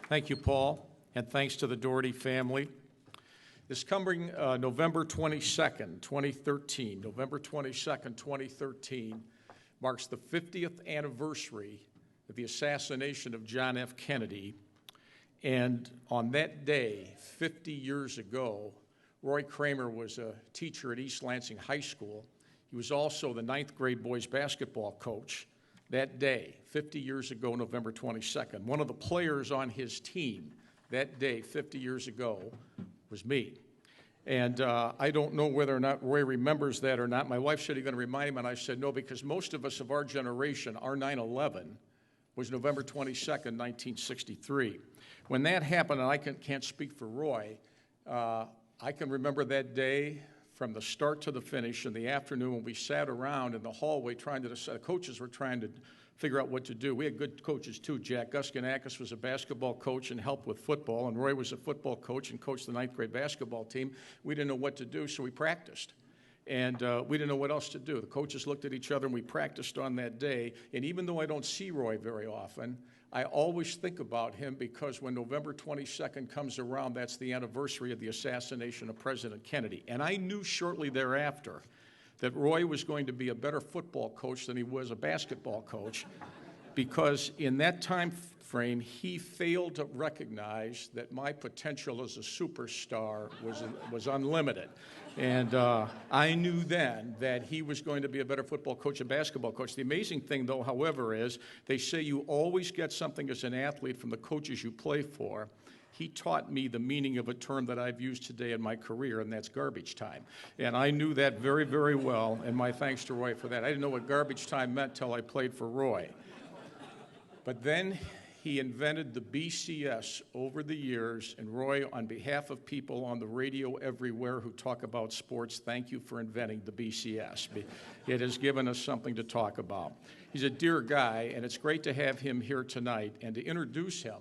Thank you, Paul, and thanks to the Daugherty family. This coming November 22nd, 2013, November 22nd, 2013, marks the 50th anniversary of the assassination of John F. Kennedy. And on that day, 50 years ago, Roy Kramer was a teacher at East Lansing High School. He was also the 9th grade boys basketball coach that day, 50 years ago, November 22nd. One of the players on his team that day, 50 years ago, was me. And I don't know whether or not Roy remembers that or not. My wife said, "You're going to remind him," and I said, no, because most of us of our generation, our 9/11 was November 22nd, 1963. When that happened, and I can't speak for Roy, I can remember that day from the start to the finish in the afternoon when we sat around in the hallway trying to decide. Coaches were trying to figure out what to do. We had good coaches too. Jack Guskinakis was a basketball coach and helped with football, and Roy was a football coach and coached the 9th grade basketball team. We didn't know what to do, so we practiced. And we didn't know what else to do. The coaches looked at each other, and we practiced on that day. And even though I don't see Roy very often, I always think about him because when November 22nd comes around, that's the anniversary of the assassination of President Kennedy. And I knew shortly thereafter that Roy was going to be a better football coach than he was a basketball coach, because in that time frame, he failed to recognize that my potential as a superstar was unlimited. And I knew then that he was going to be a better football coach and basketball coach. The amazing thing, though, however, is they say you always get something as an athlete from the coaches you play for. He taught me the meaning of a term that I've used today in my career, and that's garbage time. And I knew that very, very well, and my thanks to Roy for that. I didn't know what garbage time meant till I played for Roy. But then he invented the BCS over the years, and Roy, on behalf of people on the radio everywhere who talk about sports, thank you for inventing the BCS. It has given us something to talk about. He's a dear guy, and it's great to have him here tonight. And to introduce him,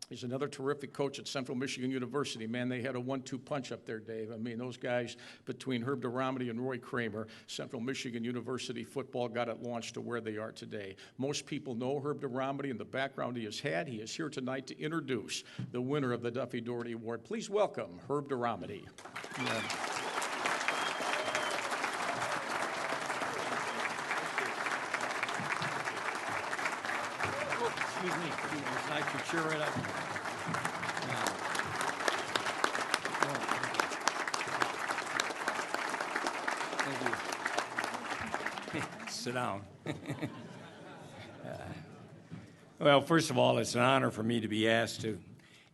he's another terrific coach at Central Michigan University. Man, they had a 1-2 punch up there, Dave. I mean, those guys, between Herb Daugherty and Roy Kramer, Central Michigan University football got it launched to where they are today. Most people know Herb Daugherty and the background he has had. He is here tonight to introduce the winner of the Duffy Daugherty Award. Please welcome Herb Daugherty. Excuse me. It's nice to cheer it up. Thank you. Sit down. Well, first of all, it's an honor for me to be asked to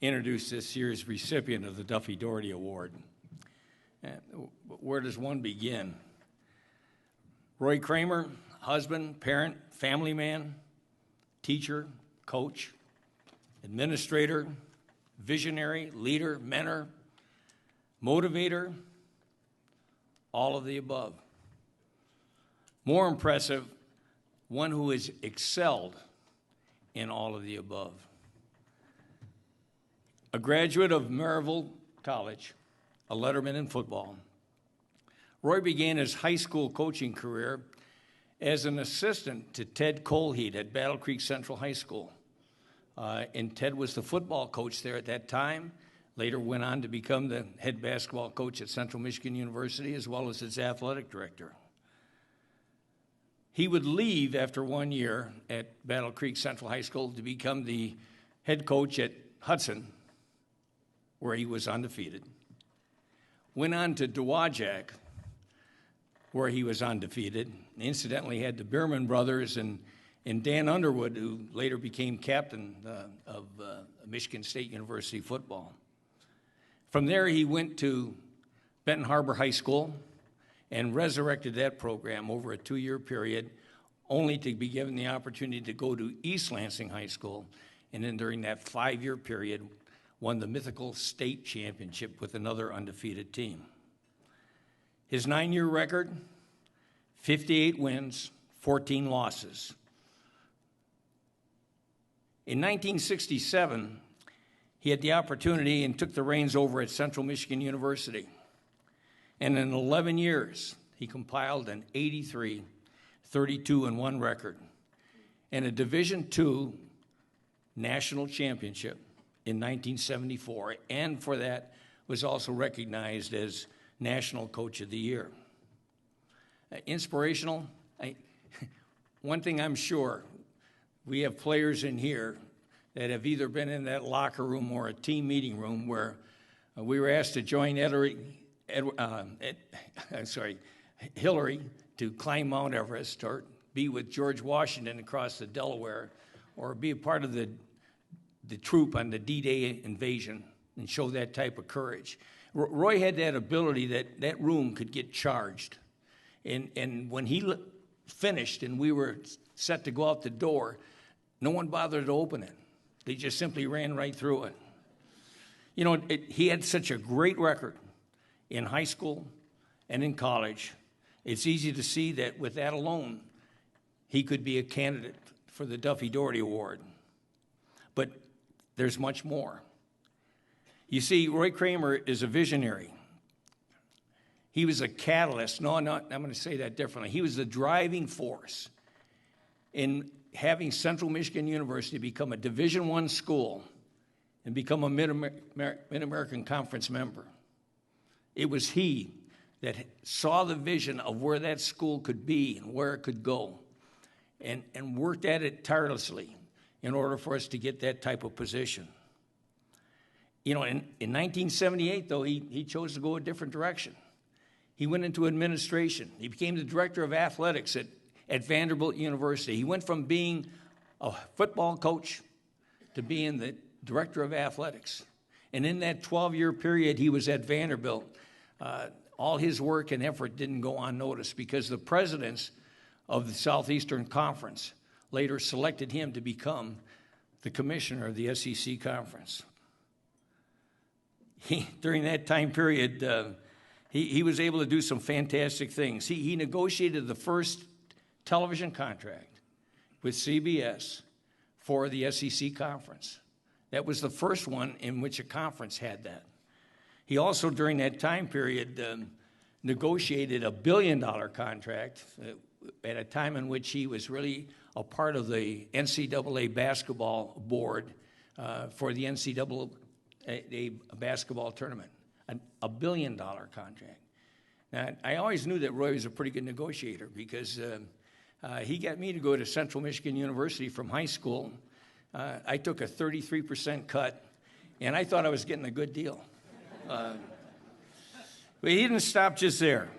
introduce this year's recipient of the Duffy Daugherty Award. Where does one begin? Roy Kramer, husband, parent, family man, teacher, coach, administrator, visionary, leader, mentor, motivator, all of the above. More impressive, one who has excelled in all of the above. A graduate of Maryville College, a letterman in football. Roy began his high school coaching career as an assistant to Ted Colheed at Battle Creek Central High School. And Ted was the football coach there at that time, later went on to become the head basketball coach at Central Michigan University, as well as its athletic director. He would leave after 1 year at Battle Creek Central High School to become the head coach at Hudson, where he was undefeated. Went on to Dowagiac, where he was undefeated. Incidentally, had the Bierman brothers and Dan Underwood, who later became captain of Michigan State University football. From there, he went to Benton Harbor High School and resurrected that program over a 2-year period, only to be given the opportunity to go to East Lansing High School, and then during that 5-year period, won the mythical state championship with another undefeated team. His 9-year record, 58 wins, 14 losses. In 1967, he had the opportunity and took the reins over at Central Michigan University. And in 11 years, he compiled an 83, 32-1 record and a Division II national championship in 1974, and for that was also recognized as National Coach of the Year. Inspirational, one thing I'm sure, we have players in here that have either been in that locker room or a team meeting room where we were asked to join Hillary to climb Mount Everest, or be with George Washington across the Delaware, or be a part of the troop on the D-Day invasion and show that type of courage. Roy had that ability that room could get charged. And when he finished and we were set to go out the door, no one bothered to open it. They just simply ran right through it. You know, he had such a great record in high school and in college. It's easy to see that with that alone, he could be a candidate for the Duffy Daugherty Award. But there's much more. You see, Roy Kramer is a visionary. He was a catalyst. I'm going to say that differently. He was the driving force in having Central Michigan University become a Division I school and become a Mid-American Conference member. It was he that saw the vision of where that school could be and where it could go, and worked at it tirelessly in order for us to get that type of position. You know, in 1978, though, he chose to go a different direction. He went into administration. He became the director of athletics at Vanderbilt University. He went from being a football coach to being the director of athletics. And in that 12-year period he was at Vanderbilt, all his work and effort didn't go unnoticed, because the presidents of the Southeastern Conference later selected him to become the commissioner of the SEC Conference. During that time period, he was able to do some fantastic things. He negotiated the first television contract with CBS for the SEC Conference. That was the first one in which a conference had that. He also, during that time period, negotiated a $1 billion contract at a time in which he was really a part of the NCAA basketball board for the NCAA basketball tournament. A $1 billion contract. Now, I always knew that Roy was a pretty good negotiator, because he got me to go to Central Michigan University from high school. I took a 33% cut, and I thought I was getting a good deal. But he didn't stop just there.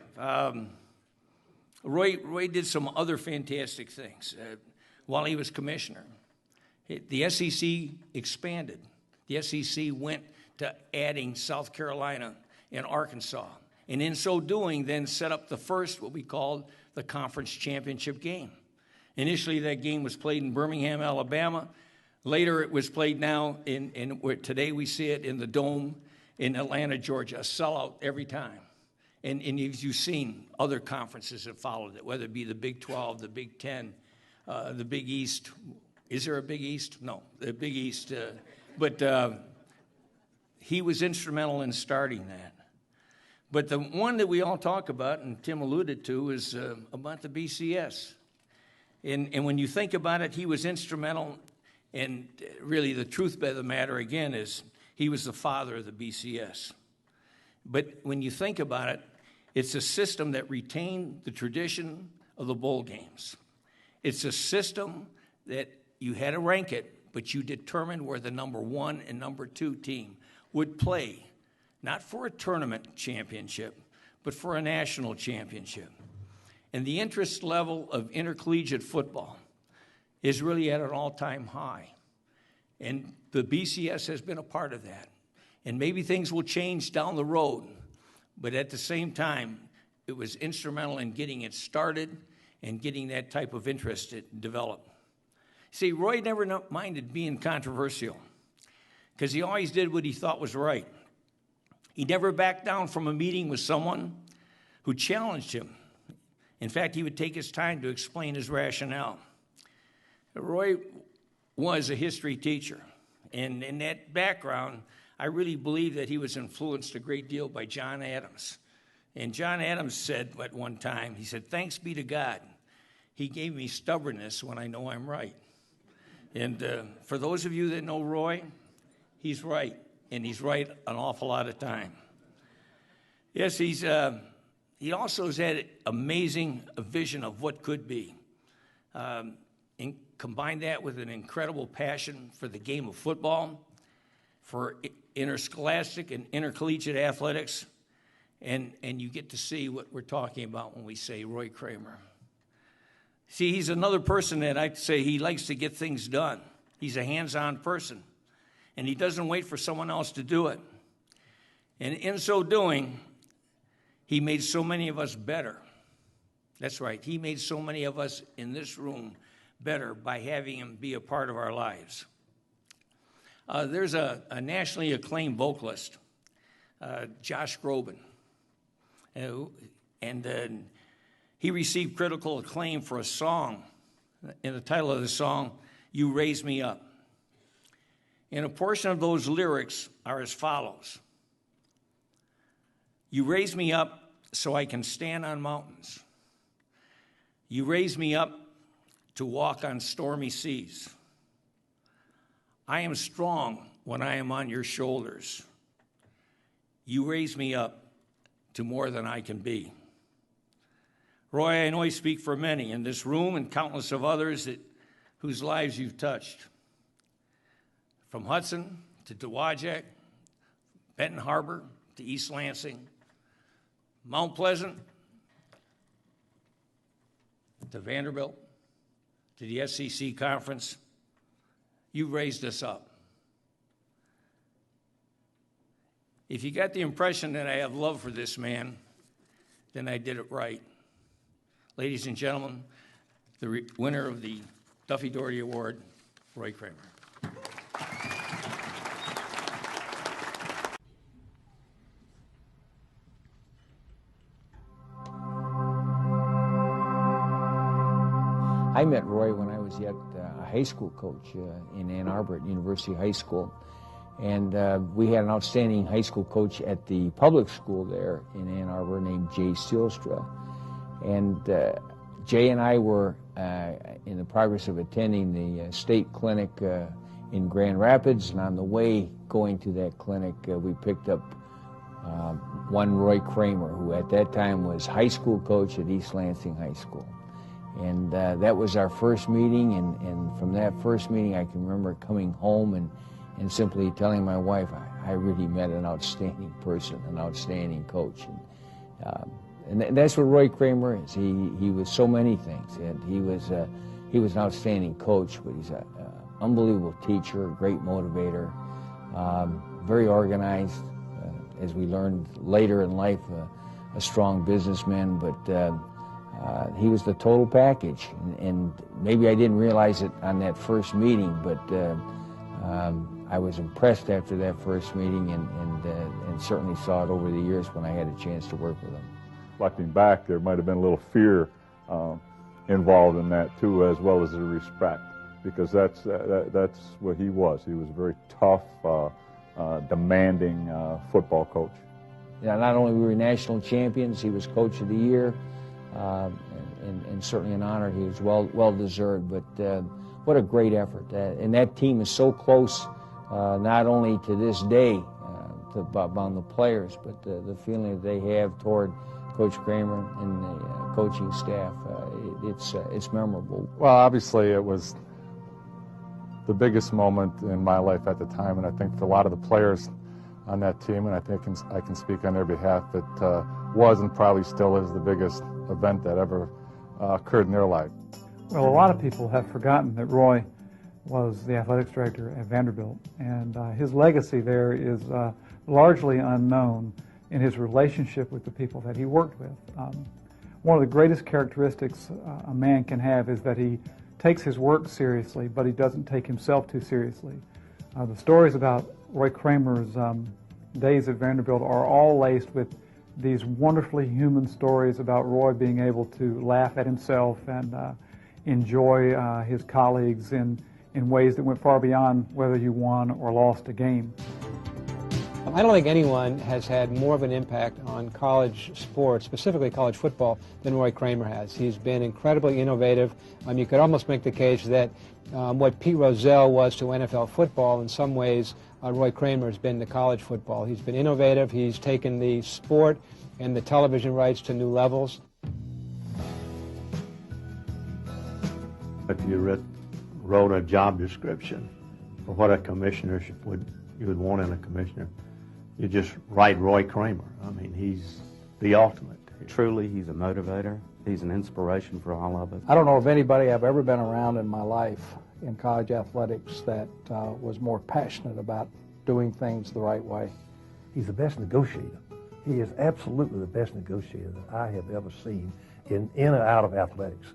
Roy did some other fantastic things while he was commissioner. The SEC expanded. The SEC went to adding South Carolina and Arkansas, and in so doing then set up the first, what we called the conference championship game. Initially that game was played in Birmingham, Alabama. Later it was played now today we see it in the Dome in Atlanta, Georgia, a sellout every time. And you've seen other conferences that followed it, whether it be the Big 12, the Big 10, the Big East. Is there a Big East? No, the Big East. But he was instrumental in starting that. But the one that we all talk about, and Tim alluded to, is about the BCS. And when you think about it, he was instrumental, and really the truth of the matter, again, is he was the father of the BCS. But when you think about it, it's a system that retained the tradition of the bowl games. It's a system that you had to rank it, but you determined where the number 1 and number 2 team would play, not for a tournament championship, but for a national championship. And the interest level of intercollegiate football is really at an all-time high. And the BCS has been a part of that. And maybe things will change down the road, but at the same time, it was instrumental in getting it started and getting that type of interest developed. See, Roy never minded being controversial, because he always did what he thought was right. He never backed down from a meeting with someone who challenged him. In fact, he would take his time to explain his rationale. Roy was a history teacher, and in that background, I really believe that he was influenced a great deal by John Adams. And John Adams said at one time, he said, "Thanks be to God, he gave me stubbornness when I know I'm right." And for those of you that know Roy, He's right, and he's right an awful lot of time. Yes, he also has had amazing vision of what could be. And combine that with an incredible passion for the game of football, for interscholastic and intercollegiate athletics, and you get to see what we're talking about when we say Roy Kramer. See, he's another person that I'd say he likes to get things done. He's a hands-on person, and he doesn't wait for someone else to do it. And in so doing, he made so many of us better. That's right, he made so many of us in this room better by having him be a part of our lives. There's a nationally acclaimed vocalist, Josh Groban, and he received critical acclaim for a song, and the title of the song, You Raise Me Up. And a portion of those lyrics are as follows. You raise me up so I can stand on mountains. You raise me up to walk on stormy seas. I am strong when I am on your shoulders. You raise me up to more than I can be. Roy, I know I speak for many in this room and countless of others whose lives you've touched. From Hudson to Dowagiac, Benton Harbor to East Lansing, Mount Pleasant to Vanderbilt to the SEC conference, you raised us up. If you got the impression that I have love for this man, then I did it right. Ladies and gentlemen, the winner of the Duffy Daugherty Award, Roy Kramer. I met Roy when I was yet a high school coach in Ann Arbor at University High School. And we had an outstanding high school coach at the public school there in Ann Arbor named Jay Sealstra. And Jay and I were in the progress of attending the state clinic in Grand Rapids, and on the way going to that clinic, we picked up one Roy Kramer, who at that time was high school coach at East Lansing High School. And that was our first meeting, and from that first meeting I can remember coming home and simply telling my wife, I really met an outstanding person, an outstanding coach. And that's what Roy Kramer is. He was so many things. And he was an outstanding coach, but he's an unbelievable teacher, a great motivator, very organized, as we learned later in life, a strong businessman, but he was the total package. And maybe I didn't realize it on that first meeting, but I was impressed after that first meeting, and certainly saw it over the years when I had a chance to work with him. Looking back, there might have been a little fear involved in that too, as well as the respect, because that's what he was. He was a very tough, demanding football coach. Yeah, not only were we national champions, he was Coach of the Year, and certainly an honor. He was well deserved. But what a great effort! And that team is so close. Not only to this day on the players, but the feeling that they have toward Coach Kramer and the coaching staff, it's memorable. Well, obviously it was the biggest moment in my life at the time, and I think for a lot of the players on that team, and I think I can speak on their behalf, it was and probably still is the biggest event that ever occurred in their life. Well, a lot of people have forgotten that Roy was the athletics director at Vanderbilt, and his legacy there is largely unknown in his relationship with the people that he worked with. One of the greatest characteristics a man can have is that he takes his work seriously, but he doesn't take himself too seriously. The stories about Roy Kramer's days at Vanderbilt are all laced with these wonderfully human stories about Roy being able to laugh at himself and enjoy his colleagues in ways that went far beyond whether you won or lost a game. I don't think anyone has had more of an impact on college sports, specifically college football, than Roy Kramer has. He's been incredibly innovative. You could almost make the case that what Pete Rozelle was to NFL football, in some ways, Roy Kramer has been to college football. He's been innovative. He's taken the sport and the television rights to new levels. If you wrote a job description for what a commissioner you would want in a commissioner, you just write Roy Kramer. I mean, he's the ultimate. Truly, he's a motivator. He's an inspiration for all of us. I don't know of anybody I've ever been around in my life in college athletics that was more passionate about doing things the right way. He's the best negotiator. He is absolutely the best negotiator that I have ever seen in and out of athletics.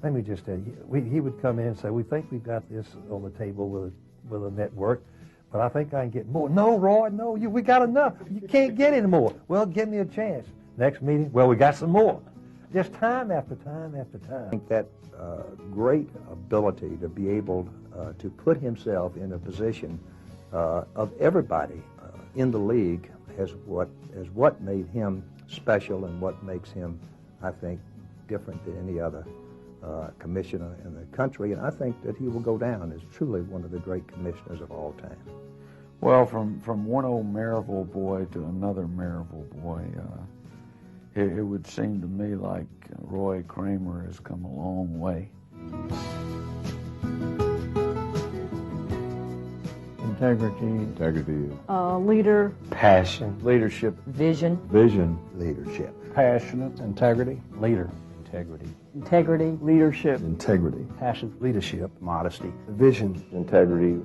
Let me just tell you, he would come in and say, we think we've got this on the table with a network, but I think I can get more. No, Roy, no, we got enough. You can't get any more. Well, give me a chance. Next meeting, well, we got some more. Just time after time after time. I think that great ability to be able to put himself in a position of everybody in the league is what made him special and what makes him, I think, different than any other commissioner in the country. And I think that he will go down as truly one of the great commissioners of all time. Well, from one old Maryville boy to another Maryville boy, it would seem to me like Roy Kramer has come a long way. Integrity. Leader. Passion. Leadership. Vision. Leadership. Passionate. Integrity. Leader. Integrity. Integrity. Leadership. Integrity. Passion. Leadership. Modesty. Vision. Integrity.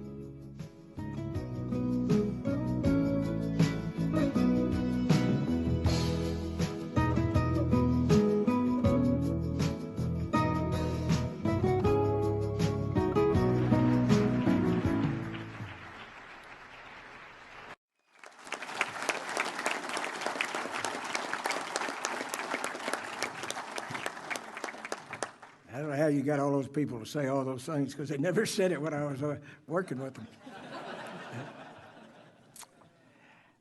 I don't know how you got all those people to say all those things, because they never said it when I was working with them.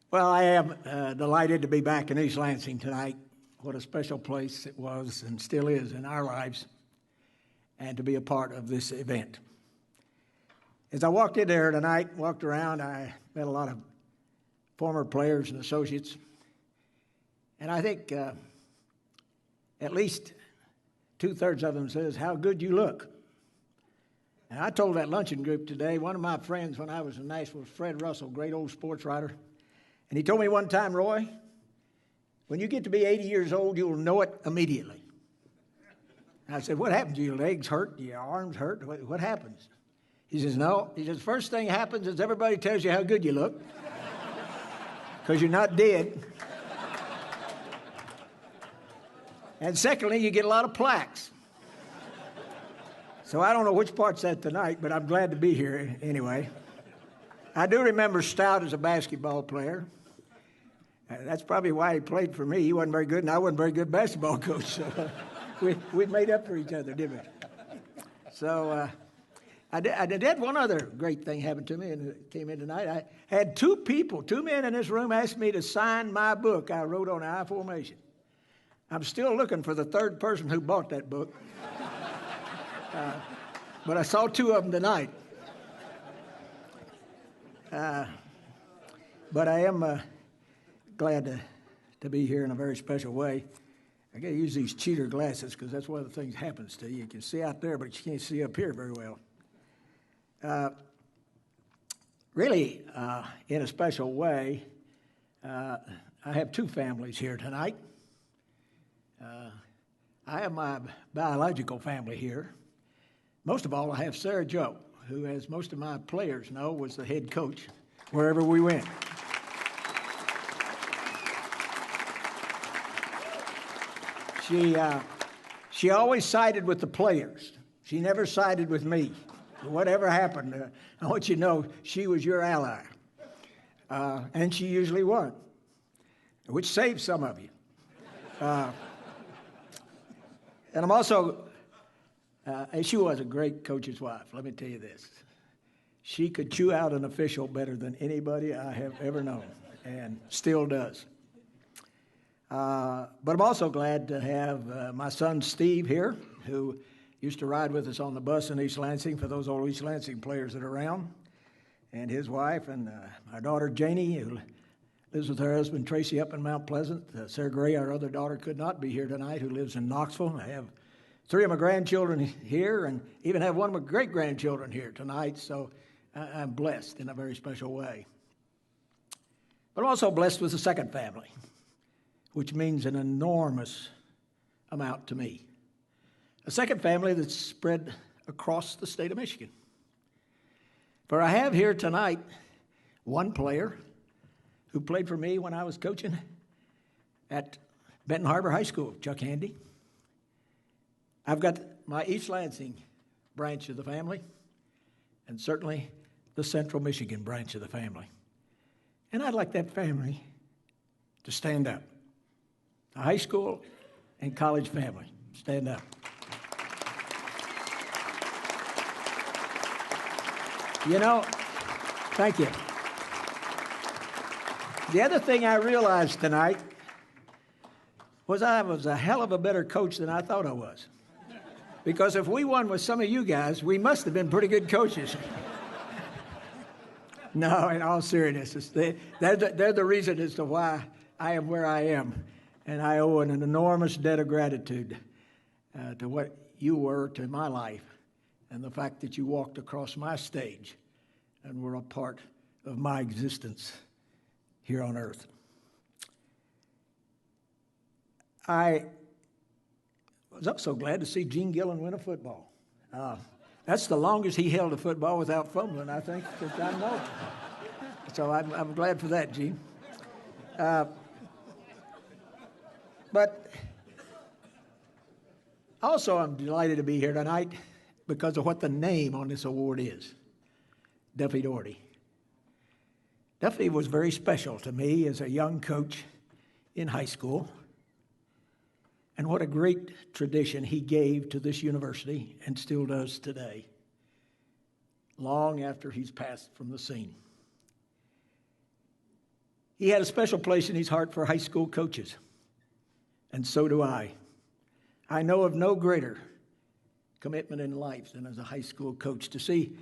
Well, I am delighted to be back in East Lansing tonight. What a special place it was and still is in our lives, and to be a part of this event. As I walked in there tonight, walked around, I met a lot of former players and associates, and I think at least 2/3 of them says, how good you look. And I told that luncheon group today, one of my friends when I was in Nashville was Fred Russell, great old sports writer. And he told me one time, Roy, when you get to be 80 years old, you'll know it immediately. And I said, what happens? Your legs hurt? Your arms hurt? What happens? He says, no. He says, first thing happens is everybody tells you how good you look because you're not dead. And secondly, you get a lot of plaques. So I don't know which part's that tonight, but I'm glad to be here anyway. I do remember Stout as a basketball player. That's probably why he played for me. He wasn't very good, and I wasn't very good basketball coach. So we made up for each other, didn't we? So I did one other great thing happen to me, and it came in tonight. I had two men in this room asked me to sign my book I wrote on I formation. I'm still looking for the third person who bought that book. But I saw two of them tonight. But I am glad to be here in a very special way. I got to use these cheater glasses because that's one of the things that happens to you. You can see out there, but you can't see up here very well. Really, in a special way, I have two families here tonight. I have my biological family here. Most of all, I have Sarah Joe, who, as most of my players know, was the head coach wherever we went. She always sided with the players. She never sided with me. Whatever happened, I want you to know she was your ally. And she usually won, which saved some of you. And I'm also, and she was a great coach's wife, let me tell you this. She could chew out an official better than anybody I have ever known, and still does. But I'm also glad to have my son Steve here, who used to ride with us on the bus in East Lansing, for those old East Lansing players that are around, and his wife, and our daughter Janie, who lives with her husband Tracy up in Mount Pleasant. Sarah Gray, our other daughter, could not be here tonight, who lives in Knoxville. I have 3 of my grandchildren here, and even have 1 of my great-grandchildren here tonight, so I'm blessed in a very special way. But I'm also blessed with a second family, which means an enormous amount to me. A second family that's spread across the state of Michigan. For I have here tonight 1 player who played for me when I was coaching at Benton Harbor High School, Chuck Handy. I've got my East Lansing branch of the family, and certainly the Central Michigan branch of the family. And I'd like that family to stand up. A high school and college family, stand up. You know, thank you. The other thing I realized tonight was I was a hell of a better coach than I thought I was. Because if we won with some of you guys, we must have been pretty good coaches. No, in all seriousness, they're the reason as to why I am where I am. And I owe an enormous debt of gratitude to what you were to my life, and the fact that you walked across my stage and were a part of my existence here on earth. I was also glad to see Gene Gillen win a football. That's the longest he held a football without fumbling, I think, since I know. So I'm glad for that, Gene. But also I'm delighted to be here tonight because of what the name on this award is, Duffy Daugherty. Duffy was very special to me as a young coach in high school. And what a great tradition he gave to this university and still does today, long after he's passed from the scene. He had a special place in his heart for high school coaches, and so do I. I know of no greater commitment in life than as a high school coach. To see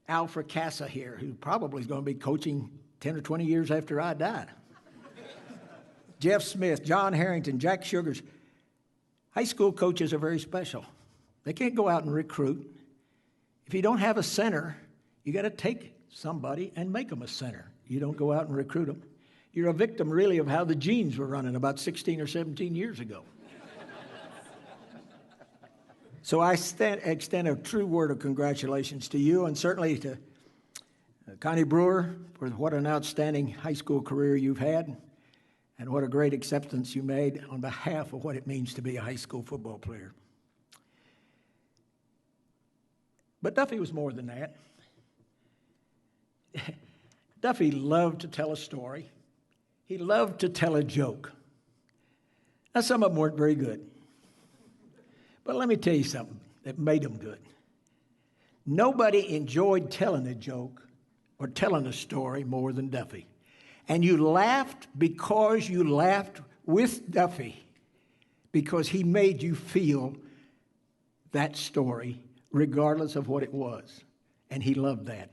Al Fracassa here, who probably is going to be coaching 10 or 20 years after I died. Jeff Smith, John Harrington, Jack Sugars. High school coaches are very special. They can't go out and recruit. If you don't have a center, you got to take somebody and make them a center. You don't go out and recruit them. You're a victim, really, of how the Genes were running about 16 or 17 years ago. So I extend a true word of congratulations to you, and certainly to Connie Brewer for what an outstanding high school career you've had, and what a great acceptance you made on behalf of what it means to be a high school football player. But Duffy was more than that. Duffy loved to tell a story. He loved to tell a joke. Now, some of them weren't very good. But let me tell you something that made them good. Nobody enjoyed telling a joke or telling a story more than Duffy. And you laughed because you laughed with Duffy, because he made you feel that story regardless of what it was. And he loved that.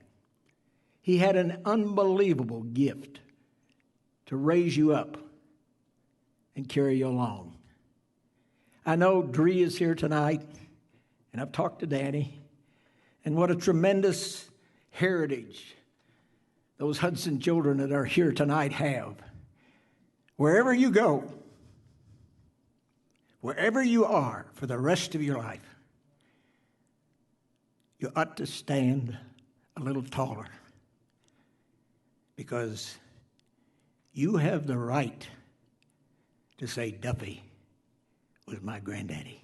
He had an unbelievable gift to raise you up and carry you along. I know Dree is here tonight, and I've talked to Danny, and what a tremendous heritage those Hudson children that are here tonight have. Wherever you go, wherever you are for the rest of your life, you ought to stand a little taller, because you have the right to say Duffy was my granddaddy.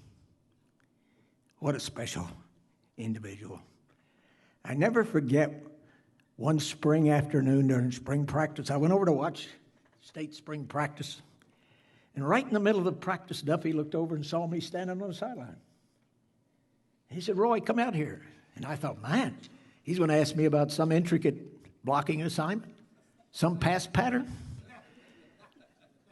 What a special individual. I never forget one spring afternoon during spring practice. I went over to watch state spring practice. And right in the middle of the practice, Duffy looked over and saw me standing on the sideline. He said, "Roy, come out here." And I thought, man, He's going to ask me about some intricate blocking assignment, some pass pattern.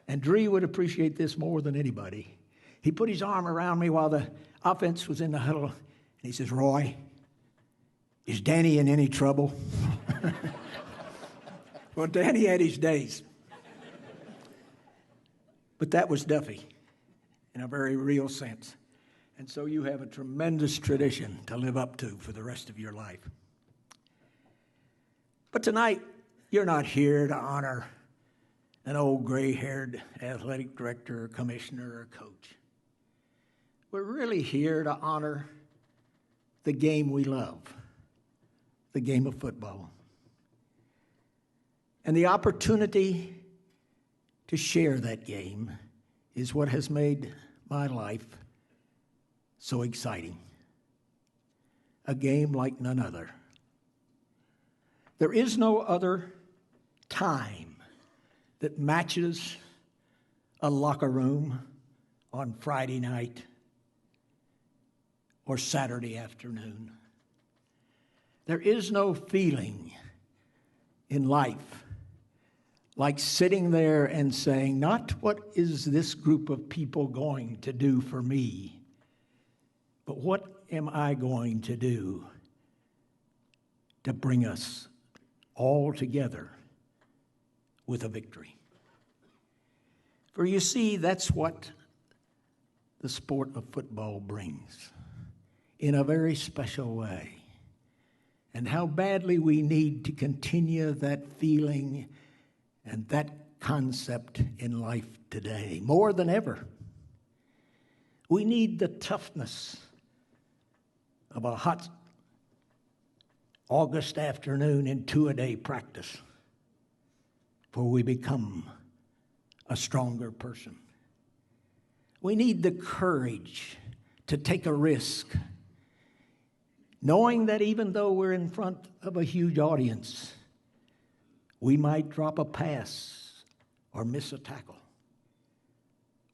And Dree would appreciate this more than anybody. He put his arm around me while the offense was in the huddle, and he says, "Roy, is Danny in any trouble?" Well, Danny had his days. But that was Duffy in a very real sense. And so you have a tremendous tradition to live up to for the rest of your life. But tonight, you're not here to honor an old gray-haired athletic director or commissioner or coach. We're really here to honor the game we love, the game of football. And the opportunity to share that game is what has made my life so exciting. A game like none other. There is no other time that matches a locker room on Friday night or Saturday afternoon. There is no feeling in life like sitting there and saying, not what is this group of people going to do for me, but what am I going to do to bring us all together with a victory? For you see, that's what the sport of football brings in a very special way. And how badly we need to continue that feeling and that concept in life today, more than ever. We need the toughness of a hot August afternoon in two-a-day practice before we become a stronger person. We need the courage to take a risk, knowing that even though we're in front of a huge audience, we might drop a pass or miss a tackle.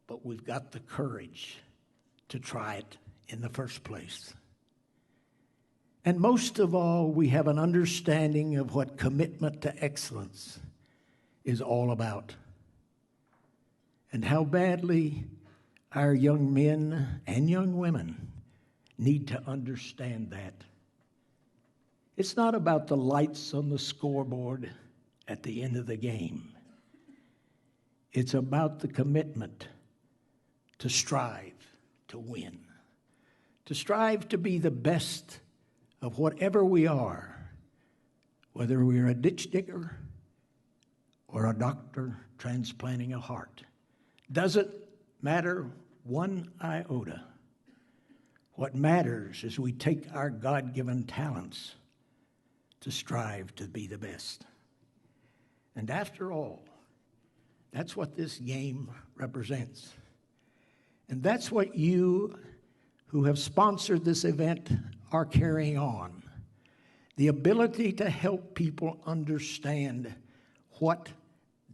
But we've got the courage to try it in the first place. And most of all, we have an understanding of what commitment to excellence is all about. And how badly our young men and young women need to understand that. It's not about the lights on the scoreboard at the end of the game. It's about the commitment to strive to win, to strive to be the best of whatever we are, whether we're a ditch digger or a doctor transplanting a heart. Doesn't matter one iota. What matters is we take our God-given talents to strive to be the best. And after all, that's what this game represents. And that's what you who have sponsored this event are carrying on. The ability to help people understand what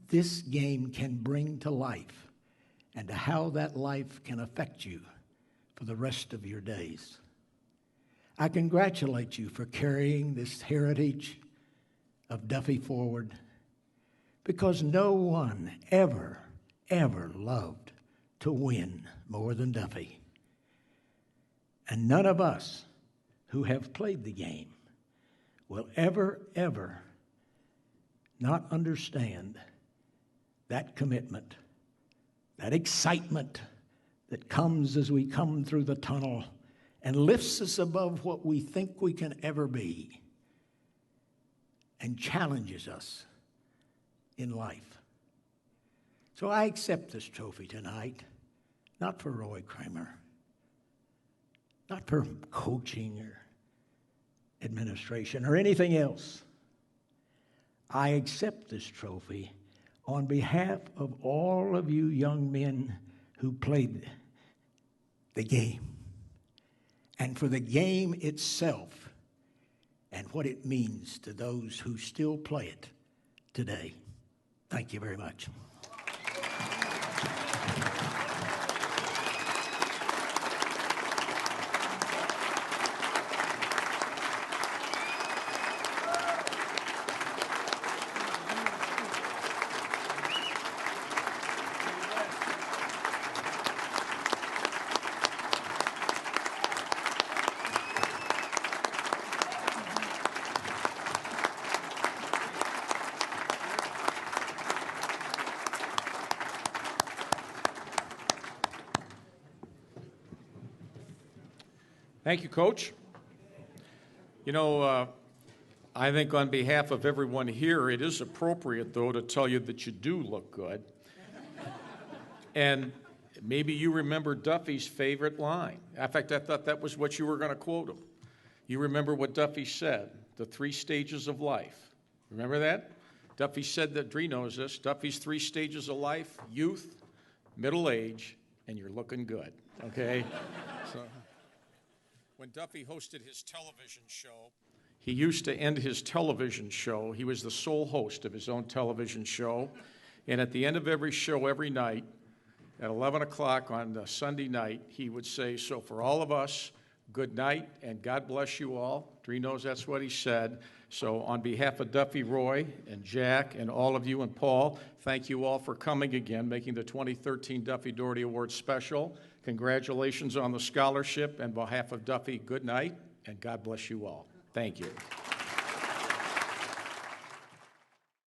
this game can bring to life and how that life can affect you for the rest of your days. I congratulate you for carrying this heritage of Duffy forward, because no one ever loved to win more than Duffy. And none of us who have played the game will ever not understand that commitment, that excitement that comes as we come through the tunnel and lifts us above what we think we can ever be and challenges us in life. So I accept this trophy tonight, not for Roy Kramer, not for coaching or administration or anything else. I accept this trophy on behalf of all of you young men who played the game, and for the game itself and what it means to those who still play it today. Thank you very much. Thank you, Coach. You know, I think on behalf of everyone here, it is appropriate, though, to tell you that you do look good. And maybe you remember Duffy's favorite line. In fact, I thought that was what you were going to quote him. You remember what Duffy said, the 3 stages of life. Remember that? Duffy said that, Dree knows this, Duffy's 3 stages of life: youth, middle age, and you're looking good, okay? So, when Duffy hosted his television show, he used to end his television show. He was the sole host of his own television show. And at the end of every show, every night, at 11 o'clock on Sunday night, he would say, so for all of us, good night and God bless you all. Dree knows that's what he said. So on behalf of Duffy, Roy, and Jack, and all of you and Paul, thank you all for coming again, making the 2013 Duffy Daugherty Award special. Congratulations on the scholarship. And on behalf of Duffy, good night and God bless you all. Thank you.